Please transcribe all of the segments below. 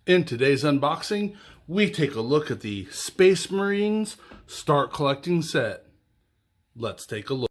In today's unboxing, we take a look at the Space Marines Start Collecting set. Let's take a look.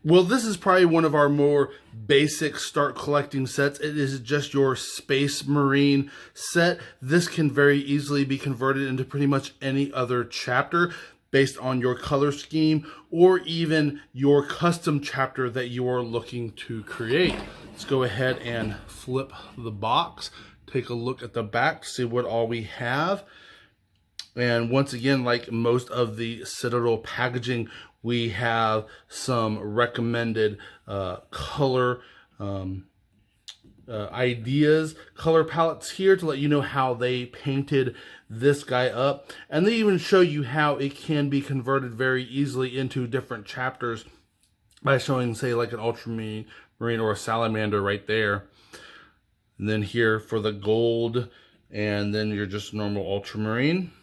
Well, this is probably one of our more basic start collecting sets. It is just your Space Marine set. This can very easily be converted into pretty much any other chapter based on your color scheme or even your custom chapter that you are looking to create. Let's go ahead and flip the box, take a look at the back to see what all we have. And once again, like most of the Citadel packaging, we have some recommended color ideas, color palettes here to let you know how they painted this guy up. And they even show you how it can be converted very easily into different chapters by showing, say, like an Ultramarine or a Salamander right there. And then here for the gold, and then you're just normal Ultramarine.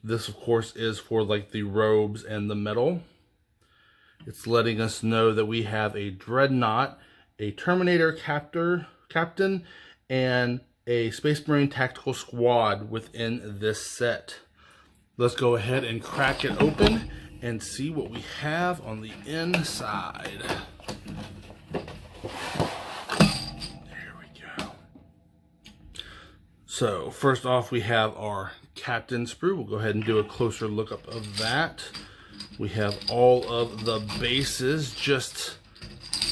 This, of course, is for like the robes and the metal. It's letting us know that we have a Dreadnought, a Terminator Captain, and a Space Marine Tactical Squad within this set. Let's go ahead and crack it open and see what we have on the inside. There we go. So first off, we have our Captain Sprue. We'll go ahead and do a closer look up of that. We have all of the bases just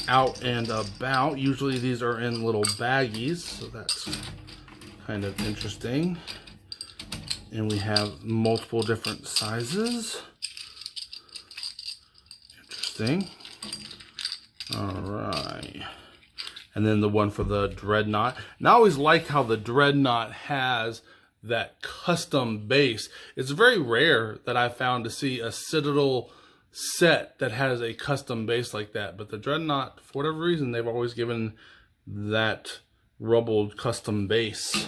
out and about. Usually these are in little baggies, so that's kind of interesting. And we have multiple different sizes. Interesting. All right. And then the one for the Dreadnought. And I always like how the Dreadnought has that custom base. It's very rare that I've found to see a Citadel set that has a custom base like that, but the Dreadnought, for whatever reason, they've always given that rubbled custom base.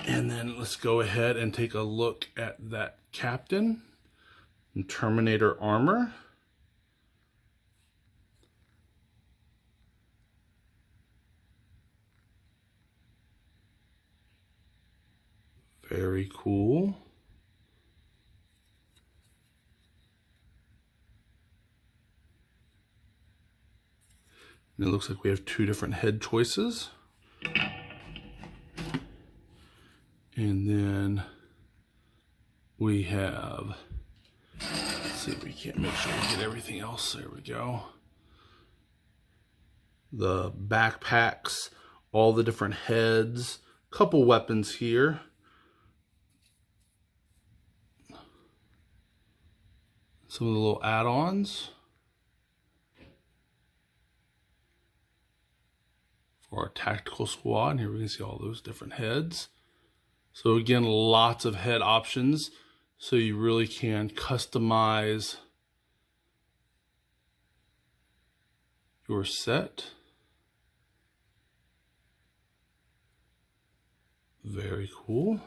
And then let's go ahead and take a look at that Captain and Terminator armor. Very cool. And it looks like we have two different head choices. And then we have, let's see if we can't make sure we get everything else. There we go. The backpacks, all the different heads, couple weapons here. Some of the little add-ons for our tactical squad. Here we can see all those different heads. So again, lots of head options, so you really can customize your set. Very cool.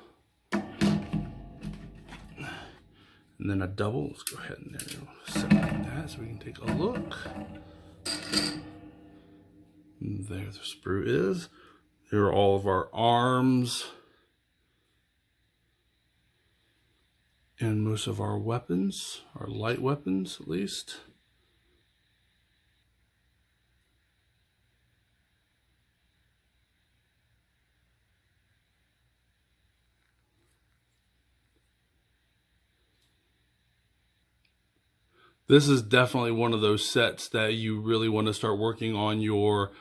And then a double. Let's go ahead and separate that so we can take a look. And there the Sprue is. There are all of our arms and most of our weapons, our light weapons at least. This is definitely one of those sets that you really want to start working on your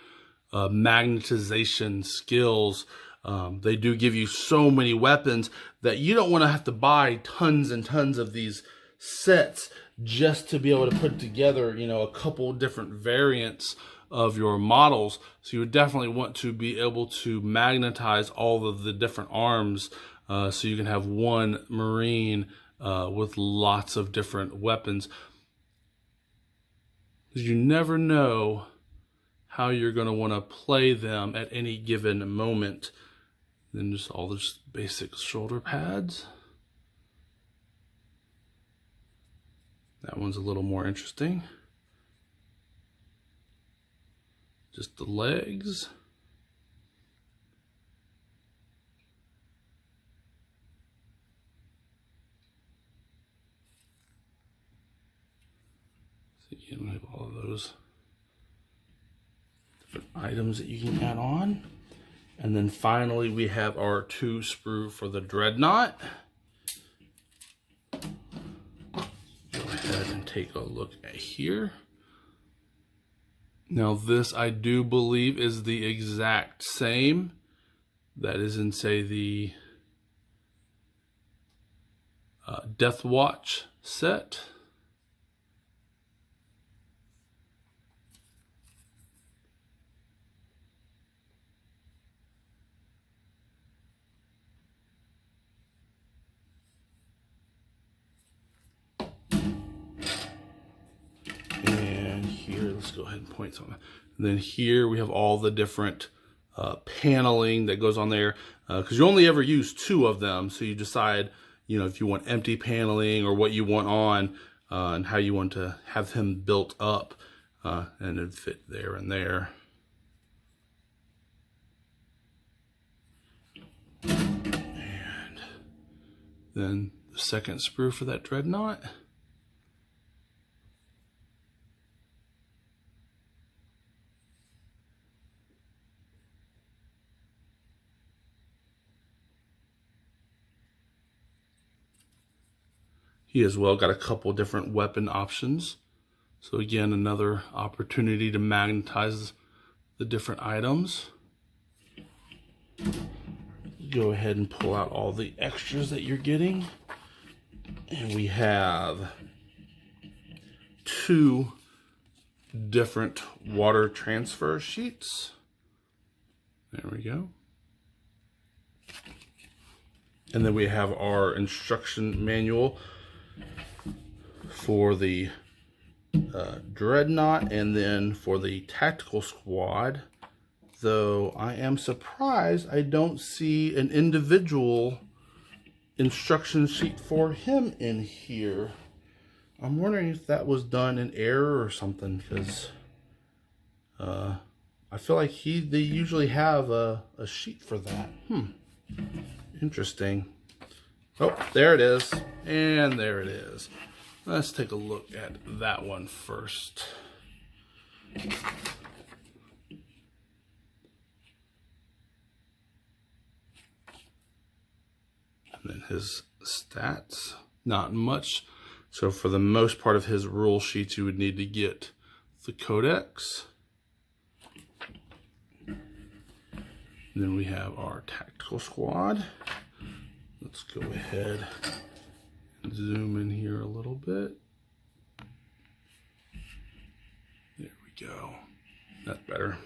magnetization skills. They do give you so many weapons that you don't want to have to buy tons and tons of these sets just to be able to put together, you know, a couple different variants of your models. So you would definitely want to be able to magnetize all of the different arms so you can have one Marine with lots of different weapons. Because you never know how you're going to want to play them at any given moment. Then just all those basic shoulder pads. That one's a little more interesting. Just the legs. So again, we have all of those different items that you can add on. And then finally we have our 2 sprue for the Dreadnought. Go ahead and take a look at here. Now this, I do believe, is the exact same that is in, say, the Deathwatch set. Let's go ahead and point some. And then here we have all the different paneling that goes on there, because you only ever use 2 of them. So you decide, you know, if you want empty paneling or what you want on, and how you want to have him built up, and it'd fit there and there. And then the second sprue for that Dreadnought. He as well got a couple different weapon options. So again, another opportunity to magnetize the different items. Go ahead and pull out all the extras that you're getting. And we have 2 different water transfer sheets. There we go. And then we have our instruction manual for the Dreadnought, and then for the tactical squad, though I am surprised I don't see an individual instruction sheet for him in here. I'm wondering if that was done in error or something, because I feel like they usually have a sheet for that. Interesting. Oh, there it is. And there it is. Let's take a look at that one first. And then his stats, not much. So for the most part of his rule sheets, you would need to get the codex. And then we have our tactical squad. Let's go ahead and zoom in here a little bit. There we go. That's better.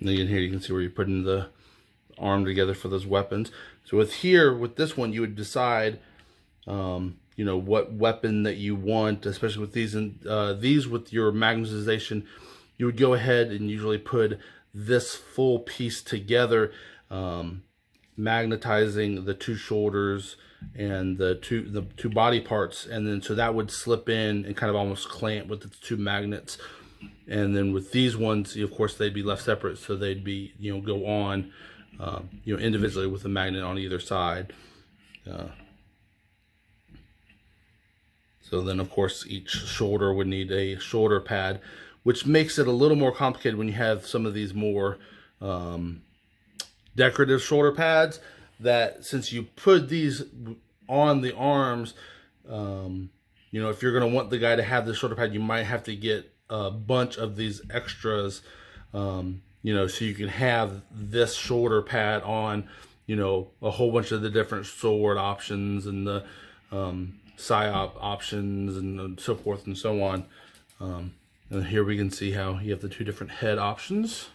And again, here you can see where you're putting the arm together for those weapons. So with this one, you would decide, you know, what weapon that you want, especially with these. And these with your magnetization, you would go ahead and usually put this full piece together, magnetizing the 2 shoulders and the two body parts, and then so that would slip in and kind of almost clamp with the 2 magnets. And then with these ones, of course, they'd be left separate, so they'd be, you know, go on, you know, individually with a magnet on either side. So then, of course, each shoulder would need a shoulder pad, which makes it a little more complicated when you have some of these more decorative shoulder pads, that since you put these on the arms, you know, if you're going to want the guy to have the shoulder pad, you might have to get a bunch of these extras, you know, so you can have this shoulder pad on you know, a whole bunch of the different sword options and the psyop options and so forth and so on. And here we can see how you have the two different head options.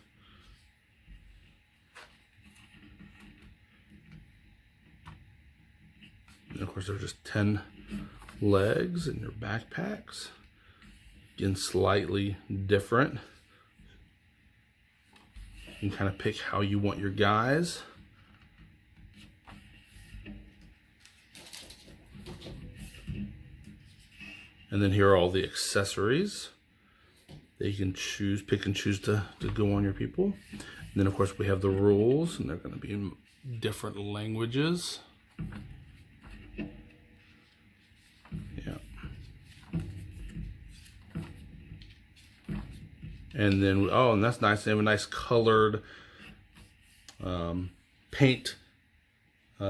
And of course, there's just 10 legs in your backpacks. Again, slightly different. You can kind of pick how you want your guys. And then here are all the accessories that you can choose, pick and choose to go on your people. And then of course we have the rules, and they're going to be in different languages. Yeah. And then, oh, and that's nice. They have a nice colored paint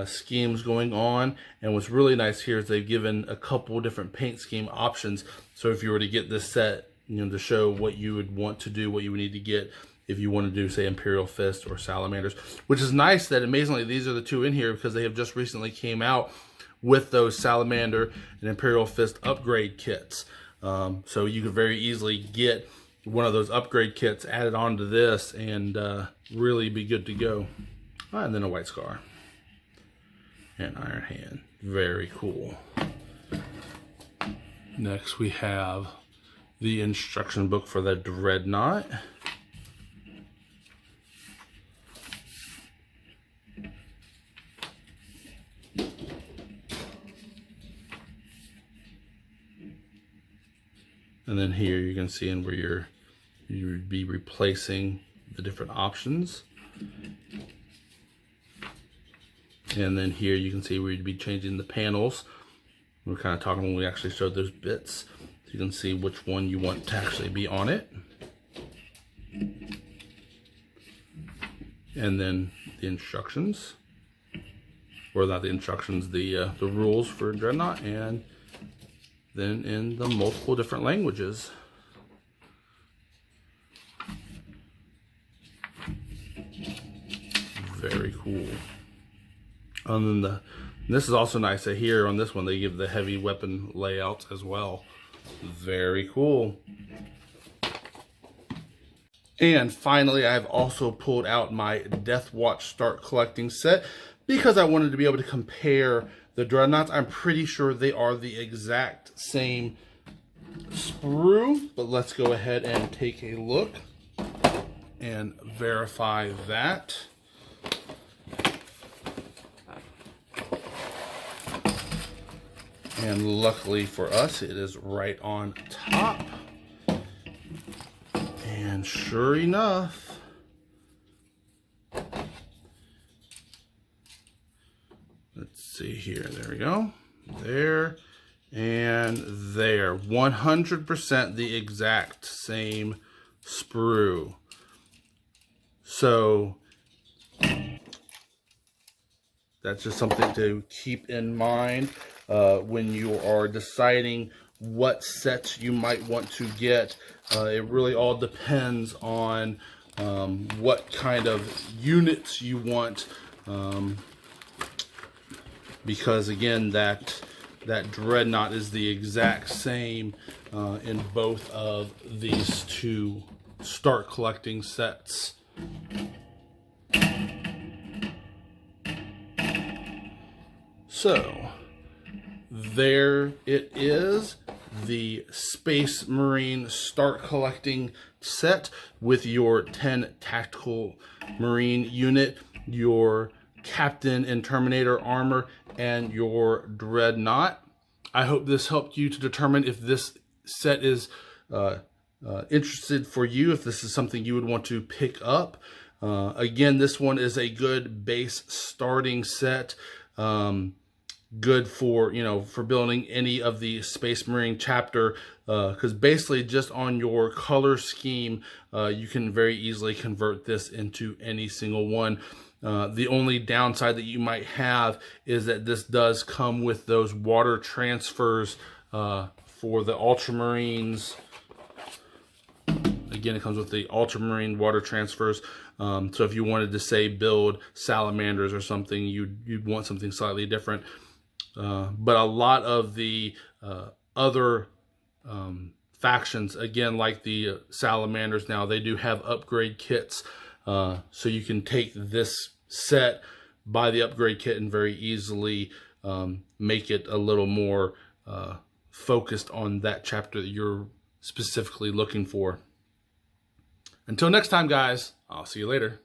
schemes going on. And what's really nice here is they've given a couple different paint scheme options. So if you were to get this set, you know, to show what you would want to do, what you would need to get if you want to do, say, Imperial Fist or Salamanders, which is nice that amazingly these are the two in here because they have just recently came out with those Salamander and Imperial Fist upgrade kits. So you could very easily get one of those upgrade kits added onto this and really be good to go. And then a White Scar and Iron Hand. Very cool. Next we have the instruction book for the Dreadnought. And then here you can see in where you would be replacing the different options. And then here you can see where you'd be changing the panels. We're kind of talking when we actually showed those bits. So you can see which one you want to actually be on it. And then the instructions, or not the instructions, the rules for Dreadnought, and then in the multiple different languages. Very cool. And then this is also nice that here on this one they give the heavy weapon layouts as well. Very cool. And finally, I've also pulled out my Deathwatch Start Collecting set because I wanted to be able to compare the Dreadnoughts. I'm pretty sure they are the exact same sprue, but let's go ahead and take a look and verify that. And luckily for us, it is right on top. And sure enough, let's see here, there we go. There and there. 100% the exact same sprue. So that's just something to keep in mind when you are deciding what sets you might want to get. It really all depends on what kind of units you want, because again, that Dreadnought is the exact same in both of these two Start Collecting sets. So there it is, the Space Marine Start Collecting set with your 10 Tactical Marine unit, your Captain and Terminator armor, and your Dreadnought. I hope this helped you to determine if this set is interested for you, if this is something you would want to pick up. Again, this one is a good base starting set. Good for, for building any of the Space Marine chapter, because basically just on your color scheme, you can very easily convert this into any single one. The only downside that you might have is that this does come with those water transfers for the Ultramarines. Again, it comes with the ultramarine water transfers. So if you wanted to say build salamanders or something, you'd want something slightly different. But a lot of the other factions, again, like the salamanders now, they do have upgrade kits. So you can take this set, buy the upgrade kit, and very easily make it a little more focused on that chapter that you're specifically looking for. Until next time, guys, I'll see you later.